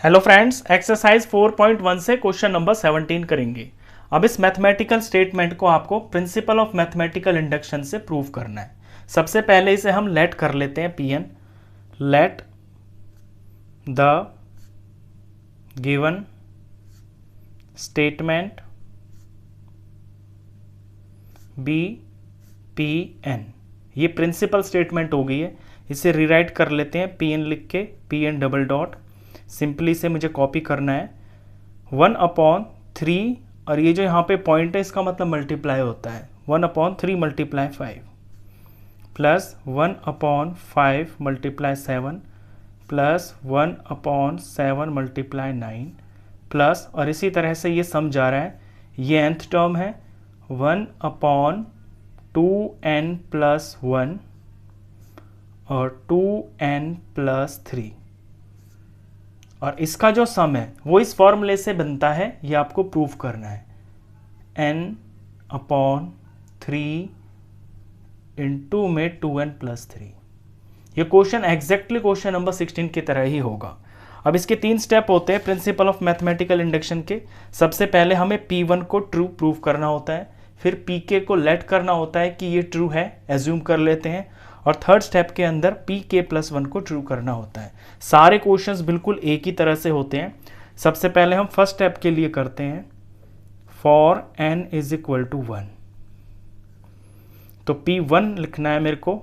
Hello friends, exercise 4.1 से question number 17 करेंगे। अब इस मैथमेटिकल स्टेटमेंट को आपको प्रिंसिपल ऑफ मैथमेटिकल इंडक्शन से प्रूव करना है। सबसे पहले इसे हम लेट कर लेते हैं Pn। Let the given statement be Pn। ये प्रिंसिपल स्टेटमेंट हो गई है। इसे रीराइट कर लेते हैं Pn लिख के, Pn डबल डॉट, सिंपली से मुझे कॉपी करना है 1/3, और ये जो यहाँ पे पॉइंट है इसका मतलब मल्टीप्लाई होता है 1/3 multiply 5 plus 1/5 multiply 7 plus 1/7 multiply 9 plus, और इसी तरह से ये सम जा रहा है। ये nth टर्म है 1/2n प्लस 1 और 2n प्लस 3, और इसका जो सम है वो इस फॉर्मूले से बनता है। ये आपको प्रूफ करना है n/3 इंटू में 2n प्लस 3। ये क्वेश्चन एग्जैक्टली क्वेश्चन नंबर 16 की तरह ही होगा। अब इसके 3 स्टेप होते हैं प्रिंसिपल ऑफ मैथमेटिकल इंडक्शन के। सबसे पहले हमें P1 को ट्रू प्रूव करना होता है, फिर Pk को लेट करना होता है कि ये ट्रू है, एज्यूम कर लेते हैं, और थर्ड स्टेप के अंदर Pk प्लस 1 को ट्रू करना होता है। सारे क्वेश्चंस बिल्कुल एक ही तरह से होते हैं। सबसे पहले हम फर्स्ट स्टेप के लिए करते हैं for n is equal to 1। तो P1 लिखना है मेरे को।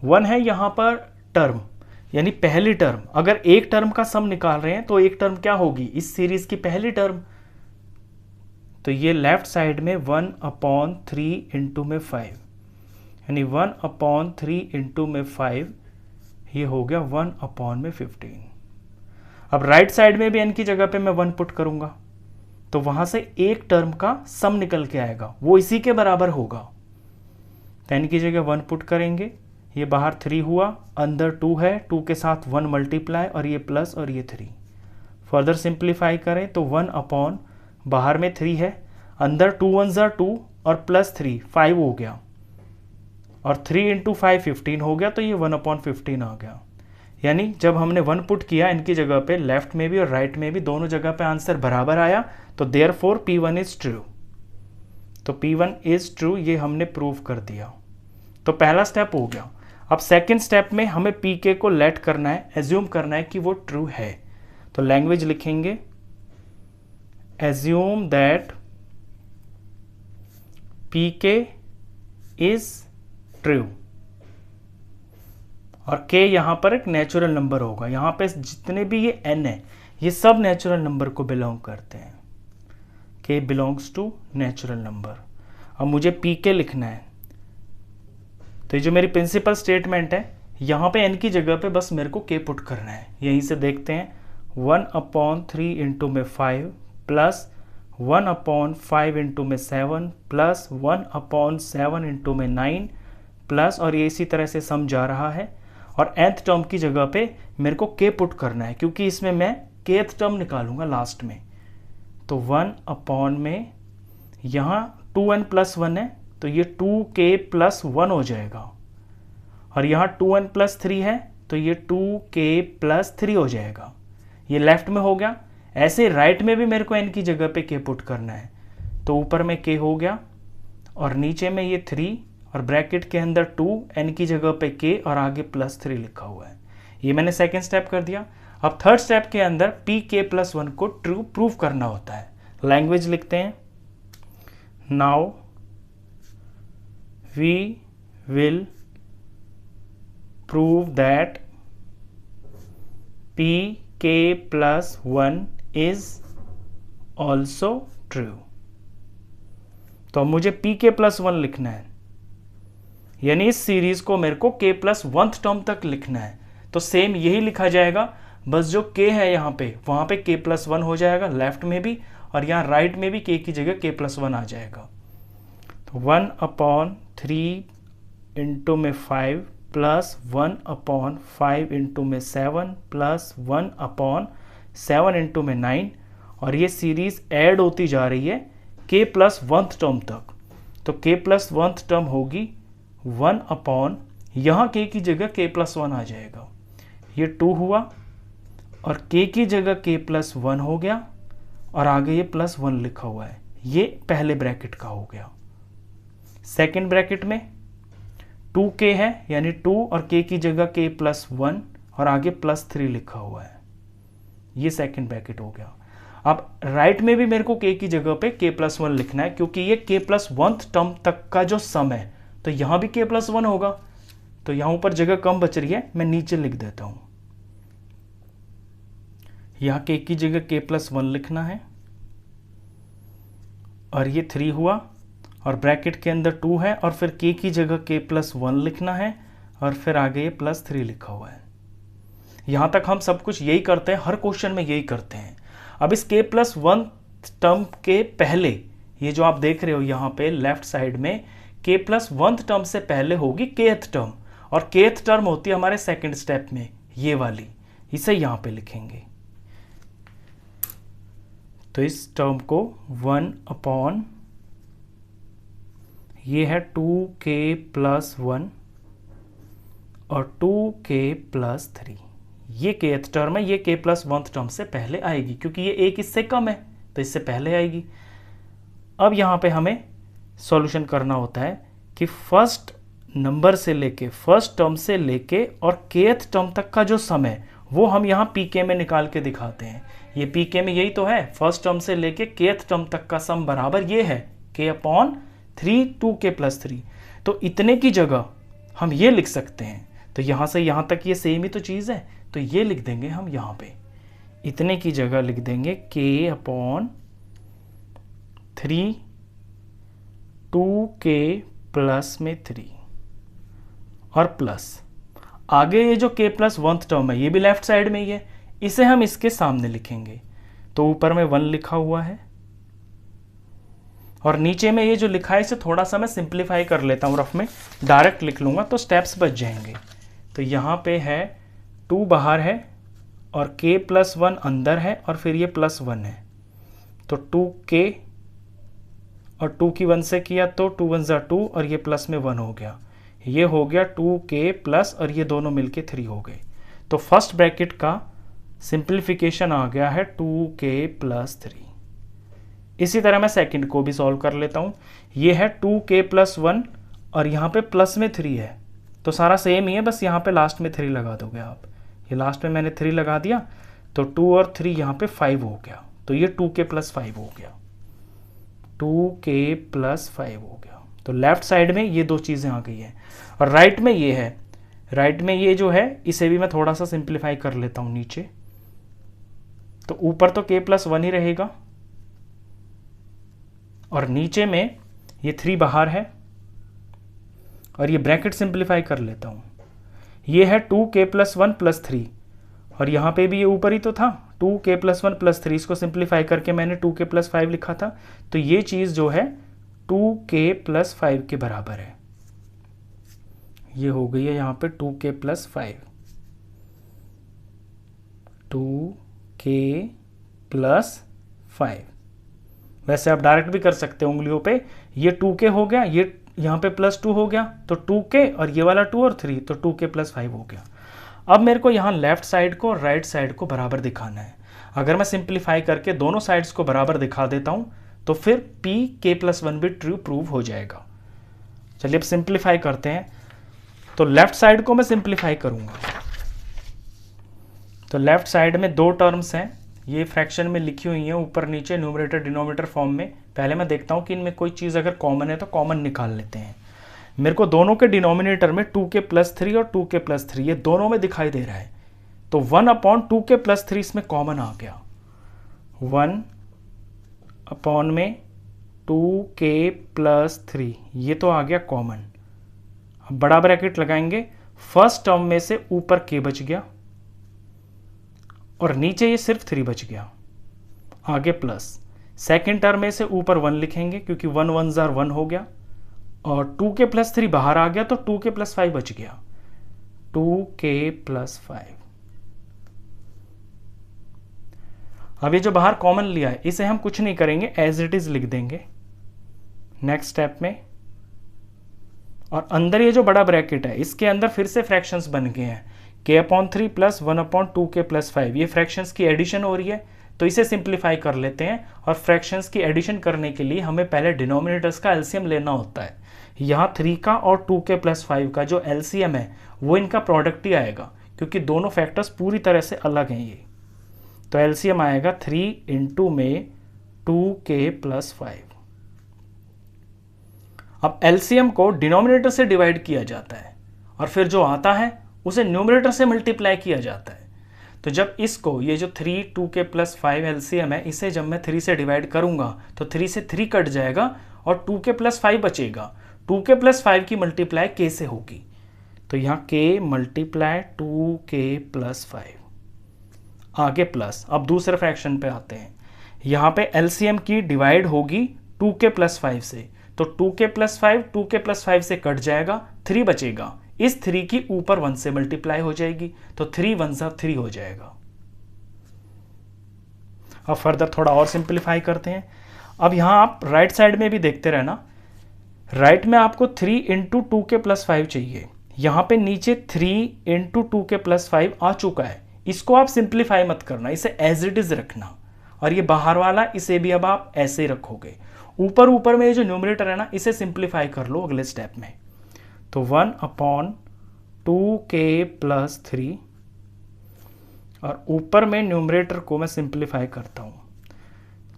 1 है यहाँ पर टर्म, यानी पहली टर्म। अगर एक टर्म का सम निकाल रहे हैं तो एक टर्म क्या होगी, इस सीरीज की पहली टर्म। तो ये लेफ्ट साइड में 1/3 इंटू में 5, यानी 1/3 इंटू में 5, ये हो गया 1/15। अब राइट साइड में भी n की जगह पे मैं 1 पुट करूंगा तो वहां से एक टर्म का सम निकल के आएगा, वो इसी के बराबर होगा। तो n की जगह 1 पुट करेंगे, ये बाहर 3 हुआ, अंदर 2 है, 2 के साथ 1 मल्टीप्लाई, और ये प्लस और ये 3। फर्दर सिंप्लीफाई करें तो 1 बाहर में 3 है, अंदर 2 1 2 और प्लस 3 5 हो गया, और 3 इंटू 5 15 हो गया, तो ये 1/15 आ गया। यानी जब हमने 1 पुट किया इनकी जगह पे, लेफ्ट में भी और राइट में भी, दोनों जगह पे आंसर बराबर आया, तो देयरफॉर P1 इज ट्रू। तो P1 इज ट्रू, ये हमने प्रूव कर दिया। तो पहला स्टेप हो गया। अब सेकंड स्टेप में हमें Pk को लेट करना है, एज्यूम करना है कि वो ट्रू है। तो लैंग्वेज लिखेंगे assume that Pk is true, और k यहां पर एक नेचुरल नंबर होगा। यहां पे जितने भी ये n है ये सब नेचुरल नंबर को बिलोंग करते हैं। k belongs to natural number. अब मुझे Pk लिखना है, तो ये जो मेरी प्रिंसिपल स्टेटमेंट है, यहां पे n की जगह पे बस मेरे को k पुट करना है। यहीं से देखते हैं 1/3 इंटू में 5 प्लस 1/5 इंटू में 7 प्लस 1/7 इंटू में 9 प्लस, और ये इसी तरह से सम जा रहा है। और nth टर्म की जगह पे मेरे को k पुट करना है, क्योंकि इसमें मैं kth टर्म निकालूंगा लास्ट में। तो 1 में यहाँ 2n प्लस 1 है, तो ये 2k प्लस 1 हो जाएगा, और यहाँ 2n प्लस 3 है, तो ये 2k प्लस 3 हो जाएगा। ये लेफ्ट में हो गया। ऐसे राइट में भी मेरे को n की जगह पे k पुट करना है, तो ऊपर में k हो गया, और नीचे में ये 3, और ब्रैकेट के अंदर 2, n की जगह पे k, और आगे प्लस 3 लिखा हुआ है। ये मैंने सेकेंड स्टेप कर दिया। अब थर्ड स्टेप के अंदर Pk प्लस 1 को ट्रू प्रूव करना होता है। लैंग्वेज लिखते हैं now we will prove that Pk plus 1 is also true. तो मुझे Pk प्लस 1 लिखना है, यानी इस सीरीज को मेरे को k प्लस 1th टर्म तक लिखना है। तो सेम यही लिखा जाएगा, बस जो k है यहाँ पे, वहां पे k प्लस 1 हो जाएगा लेफ्ट में भी, और यहाँ राइट में भी k की जगह k प्लस 1 आ जाएगा। तो 1/3 इंटू में 5 प्लस 1/5 इंटू में 7 प्लस 1/7 इंटू में 9, और ये सीरीज ऐड होती जा रही है k प्लस 1th टर्म तक। तो k प्लस 1th टर्म होगी 1/, यहाँ k की जगह k प्लस 1 आ जाएगा। ये 2 हुआ, और k की जगह k प्लस 1 हो गया और आगे ये प्लस 1 लिखा हुआ है, ये पहले ब्रैकेट का हो गया। सेकेंड ब्रैकेट में 2k है, यानी 2 और k की जगह k प्लस 1 और आगे प्लस 3 लिखा हुआ है, ये सेकेंड ब्रैकेट हो गया। अब राइट में भी मेरे को k की जगह पे k प्लस 1 लिखना है, क्योंकि ये k प्लस 1 टर्म तक का जो सम है, तो यहां भी k प्लस 1 होगा, तो यहां ऊपर जगह कम बच रही है, मैं नीचे लिख देता हूं। यहां k की जगह k प्लस 1 लिखना है और ये 3 हुआ और ब्रैकेट के अंदर 2 है और फिर k की जगह k प्लस 1 लिखना है और फिर आगे ये प्लस 3 लिखा हुआ है। यहां तक हम सब कुछ यही करते हैं, हर क्वेश्चन में यही करते हैं। अब इस k प्लस 1 टर्म के पहले, ये जो आप देख रहे हो यहाँ पे लेफ्ट साइड में, k प्लस 1 टर्म से पहले होगी kth टर्म, और kth टर्म होती है हमारे सेकंड स्टेप में ये वाली, इसे यहाँ पे लिखेंगे। तो इस टर्म को 1 अपॉन ये है 2k प्लस 1 और 2k प्लस 3, ये kth टर्म है, ये k प्लस 1 टर्म से पहले आएगी, क्योंकि ये एक इससे कम है तो इससे पहले आएगी। अब यहाँ पे हमें सॉल्यूशन करना होता है कि फर्स्ट नंबर से लेके, फर्स्ट टर्म से लेके और kth टर्म तक का जो सम है वो हम यहाँ pk में निकाल के दिखाते हैं। ये pk में यही तो है, फर्स्ट टर्म से लेके kth टर्म तक का सम बराबर ये है k अपॉन 3 2k प्लस 3। तो इतने की जगह हम ये लिख सकते हैं, तो यहाँ से यहाँ तक ये सेम ही तो चीज़ है, तो ये लिख देंगे हम यहाँ पे, इतने की जगह लिख देंगे k अपॉन 3 2k प्लस में 3 और प्लस आगे ये जो k प्लस 1 टर्म है ये भी लेफ्ट साइड में ही है, इसे हम इसके सामने लिखेंगे। तो ऊपर में 1 लिखा हुआ है और नीचे में ये जो लिखा है इसे थोड़ा सा मैं सिंप्लीफाई कर लेता हूँ, रफ में डायरेक्ट लिख लूँगा तो स्टेप्स बच जाएंगे। तो यहाँ पे है 2 बाहर है और k प्लस 1 अंदर है और फिर ये प्लस 1 है, तो 2k और 2 की 1 से किया तो 2 1 ज़ा 2 और ये प्लस में 1 हो गया, ये हो गया 2k प्लस और ये दोनों मिलके 3 हो गए। तो फर्स्ट ब्रैकेट का सिंप्लीफिकेशन आ गया है 2k प्लस 3। इसी तरह मैं सेकंड को भी सॉल्व कर लेता हूँ। ये है 2k प्लस 1 और यहाँ पे प्लस में 3 है, तो सारा सेम ही है, बस यहाँ पे लास्ट में 3 लगा दोगे आप। ये लास्ट में मैंने 3 लगा दिया तो 2 और 3 यहाँ पे 5 हो गया, तो ये 2k प्लस 5 हो गया, 2k प्लस 5 हो गया। तो लेफ्ट साइड में ये दो चीज़ें आ गई है और राइट में ये है, राइट में ये जो है इसे भी मैं थोड़ा सा सिंप्लीफाई कर लेता हूँ नीचे। तो ऊपर तो k प्लस 1 ही रहेगा और नीचे में ये 3 बाहर है और ये ब्रैकेट सिंप्लीफाई कर लेता हूँ। ये है 2k प्लस 1 प्लस 3 और यहाँ पे भी ये ऊपर ही तो था 2k प्लस 1 प्लस 3, इसको सिंप्लीफाई करके मैंने 2k प्लस 5 लिखा था, तो ये चीज़ जो है 2k प्लस 5 के बराबर है, ये हो गई है यहाँ पे 2k प्लस 5, 2k प्लस 5। वैसे आप डायरेक्ट भी कर सकते हो उंगलियों पे, ये 2k हो गया, ये यहाँ पे प्लस 2 हो गया, तो 2k और ये वाला 2 और 3, तो 2k प्लस 5 हो गया। अब मेरे को यहाँ लेफ्ट साइड को और राइट साइड को बराबर दिखाना है। अगर मैं सिंप्लीफाई करके दोनों साइड्स को बराबर दिखा देता हूँ तो फिर p k प्लस 1 भी ट्रू प्रूव हो जाएगा। चलिए अब सिंप्लीफाई करते हैं। तो लेफ्ट साइड को मैं सिंप्लीफाई करूँगा, तो लेफ्ट साइड में 2 टर्म्स हैं, ये फ्रैक्शन में लिखी हुई हैं ऊपर नीचे न्यूमरेटर डिनोमिनेटर फॉर्म में। पहले मैं देखता हूँ कि इनमें कोई चीज़ अगर कॉमन है तो कॉमन निकाल लेते हैं। मेरे को दोनों के डिनोमिनेटर में 2k प्लस 3 और 2k प्लस 3 ये दोनों में दिखाई दे रहा है, तो 1 अपॉन 2k प्लस 3 इसमें कॉमन आ गया, 1 अपॉन में 2k प्लस 3 ये तो आ गया कॉमन। अब बड़ा ब्रैकेट लगाएंगे, फर्स्ट टर्म में से ऊपर k बच गया और नीचे ये सिर्फ 3 बच गया, आगे प्लस। सेकेंड टर्म में से ऊपर 1 लिखेंगे क्योंकि 1 1 ज़ार 1 हो गया और 2k प्लस 3 बाहर आ गया तो 2k प्लस 5 बच गया, 2k प्लस 5। अब ये जो बाहर कॉमन लिया है इसे हम कुछ नहीं करेंगे, एज इट इज लिख देंगे नेक्स्ट स्टेप में। और अंदर ये जो बड़ा ब्रैकेट है इसके अंदर फिर से फ्रैक्शंस बन गए हैं k/3 प्लस 1/2k+5, ये फ्रैक्शंस की एडिशन हो रही है, तो इसे सिंप्लीफाई कर लेते हैं। और फ्रैक्शंस की एडिशन करने के लिए हमें पहले डिनोमिनेटर्स का एलसीएम लेना होता है। यहाँ 3 का और 2k+5 का जो एलसीएम है वो इनका प्रोडक्ट ही आएगा, क्योंकि दोनों फैक्टर्स पूरी तरह से अलग हैं ये। तो एलसीएम आएगा 3 इंटू में 2k+5। अब एलसीएम को डिनोमिनेटर से डिवाइड किया जाता है और फिर जो आता है उसे न्यूमरेटर से मल्टीप्लाई किया जाता है। तो जब इसको, ये जो 3 2k+5 एलसीएम है, इसे जब मैं 3 से डिवाइड करूंगा तो 3 से 3 कट जाएगा और 2k+5 बचेगा। 2k+5 की मल्टीप्लाई k से होगी, तो यहाँ k मल्टीप्लाई 2k+5, आगे प्लस। अब दूसरे फ्रैक्शन पे आते हैं। यहाँ पे एलसीएम की डिवाइड होगी 2k+5 से, तो 2k+5 2k+5 से कट जाएगा, 3 बचेगा। इस 3 की ऊपर 1 से मल्टीप्लाई हो जाएगी, तो 3 1 3 हो जाएगा। अब फर्दर थोड़ा और सिंप्लीफाई करते हैं। अब यहां आप राइट साइड में भी देखते रहना। राइट में आपको 3 इंटू 2k+5 चाहिए। यहां पे नीचे 3 इंटू 2k+5 आ चुका है। इसको आप सिंप्लीफाई मत करना, इसे एज इट इज रखना। और ये बाहर वाला, इसे भी अब आप ऐसे ही रखोगे। ऊपर में ये जो न्यूमरेटर है ना, इसे सिंप्लीफाई कर लो अगले स्टेप में। तो 1/2k+3, और ऊपर में न्यूमरेटर को मैं सिंप्लीफाई करता हूं,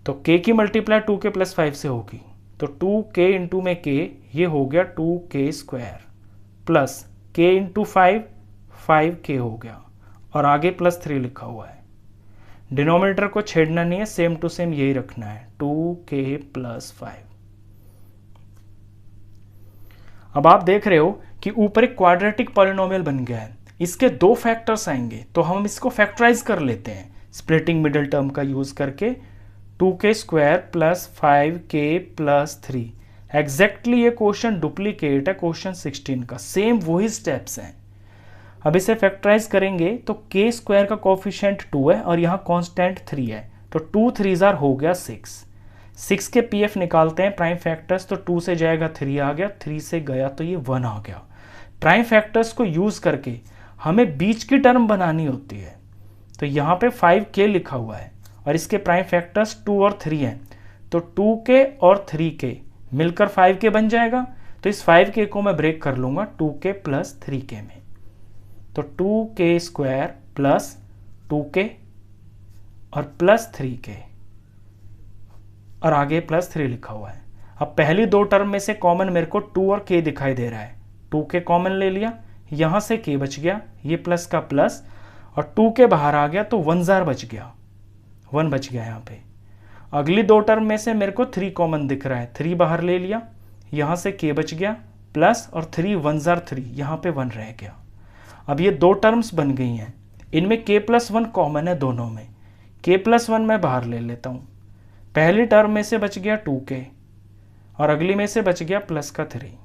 तो k की मल्टीप्लाई 2k+5 से होगी, तो 2k इंटू में k, ये हो गया 2k² plus k into 5k हो गया, और आगे +3 लिखा हुआ है। डिनोमिनेटर को छेड़ना नहीं है, सेम टू सेम यही रखना है, 2k+5। अब आप देख रहे हो कि ऊपर एक क्वाड्रेटिक पॉलिनोमियल बन गया है। इसके 2 फैक्टर्स आएंगे, तो हम इसको फैक्टराइज कर लेते हैं स्प्लिटिंग मिडिल टर्म का यूज करके। 2k² plus 5k+3। एग्जैक्टली ये क्वेश्चन डुप्लीकेट है क्वेश्चन 16 का, सेम वही स्टेप्स हैं। अब इसे फैक्टराइज करेंगे तो k² का कोफिशिएंट 2 है और यहाँ कांस्टेंट 3 है, तो 2 3 हो गया 6 के pf निकालते हैं प्राइम फैक्टर्स, तो 2 से जाएगा 3 आ गया, 3 से गया तो ये 1 आ गया। प्राइम फैक्टर्स को यूज करके हमें बीच की टर्म बनानी होती है, तो यहाँ पे 5k लिखा हुआ है और इसके प्राइम फैक्टर्स 2 और 3 हैं, तो 2k और 3k मिलकर 5k बन जाएगा। तो इस 5k को मैं ब्रेक कर लूंगा 2k प्लस 3k में, तो 2k² प्लस 2k और प्लस 3k, और आगे +3 लिखा हुआ है। अब पहली 2 टर्म में से कॉमन मेरे को 2 और k दिखाई दे रहा है, 2k कॉमन ले लिया, यहां से k बच गया, ये प्लस का प्लस, और 2k बाहर आ गया तो 1 जार बच गया, 1 बच गया यहाँ पे। अगली 2 टर्म में से मेरे को 3 कॉमन दिख रहा है, 3 बाहर ले लिया, यहां से k बच गया प्लस, और 3 1 जार 3, यहाँ पे 1 रह गया। अब ये 2 टर्म्स बन गई हैं, इनमें k+1 कॉमन है दोनों में, k+1 मैं बाहर ले लेता हूँ। पहली टर्म में से बच गया 2k और अगली में से बच गया प्लस का 3।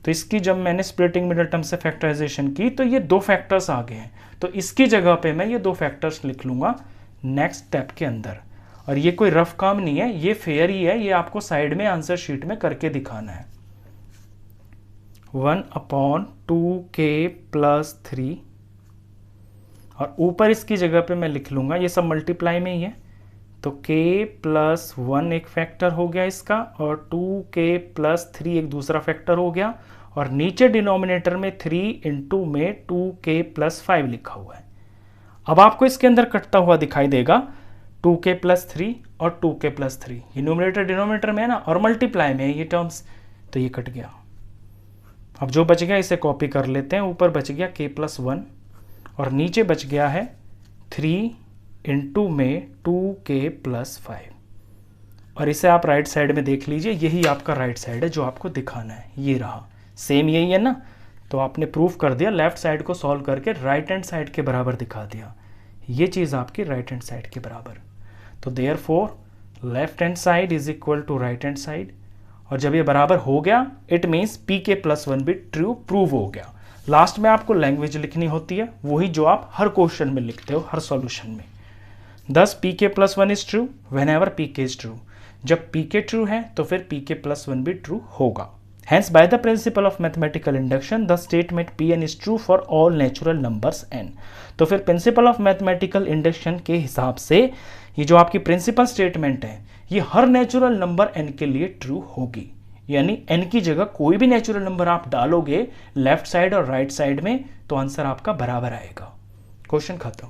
तो इसकी जब मैंने स्प्लिटिंग मिडिल टर्म से फैक्टराइजेशन की तो ये 2 फैक्टर्स आ गए हैं, तो इसकी जगह पे मैं ये 2 फैक्टर्स लिख लूंगा नेक्स्ट स्टेप के अंदर। और ये कोई रफ काम नहीं है, ये फेयर ही है, ये आपको साइड में आंसर शीट में करके दिखाना है। 1/2k+3, और ऊपर इसकी जगह पे मैं लिख लूंगा, ये सब मल्टीप्लाई में ही है, तो k+1 एक फैक्टर हो गया इसका, और 2k+3 एक दूसरा फैक्टर हो गया, और नीचे डिनोमिनेटर में 3 इंटू में 2k+5 लिखा हुआ है। अब आपको इसके अंदर कटता हुआ दिखाई देगा 2k+3 और 2k+3, ये न्यूमरेटर डिनोमिनेटर में है ना, और मल्टीप्लाई में है ये टर्म्स, तो ये कट गया। अब जो बच गया इसे कॉपी कर लेते हैं, ऊपर बच गया k+1 और नीचे बच गया है 3 इंटू में 2k+5, और इसे आप राइट साइड में देख लीजिए, यही आपका राइट साइड है जो आपको दिखाना है, ये रहा, सेम यही है ना। तो आपने प्रूफ कर दिया, लेफ्ट साइड को सॉल्व करके राइट हैंड साइड के बराबर दिखा दिया, ये चीज़ आपकी राइट हैंड साइड के बराबर। तो therefore left hand side is equal to right hand side, और जब ये बराबर हो गया इट मीन्स pk+1 भी ट्रू प्रूव हो गया। लास्ट में आपको लैंग्वेज लिखनी होती है, वही जो आप हर क्वेश्चन में लिखते हो, हर सॉल्यूशन में। Thus pk+1 is true whenever pk is true। जब pk ट्रू है तो फिर pk+1 भी ट्रू होगा। Hence, by the principle of mathematical induction, the statement Pn is true for all natural numbers n. तो फिर प्रिंसिपल ऑफ मैथमेटिकल इंडक्शन के हिसाब से ये जो आपकी प्रिंसिपल स्टेटमेंट है ये हर नेचुरल नंबर n के लिए ट्रू होगी। यानी n की जगह कोई भी नेचुरल नंबर आप डालोगे लेफ्ट साइड और राइट साइड में तो आंसर आपका बराबर आएगा। क्वेश्चन खत्म।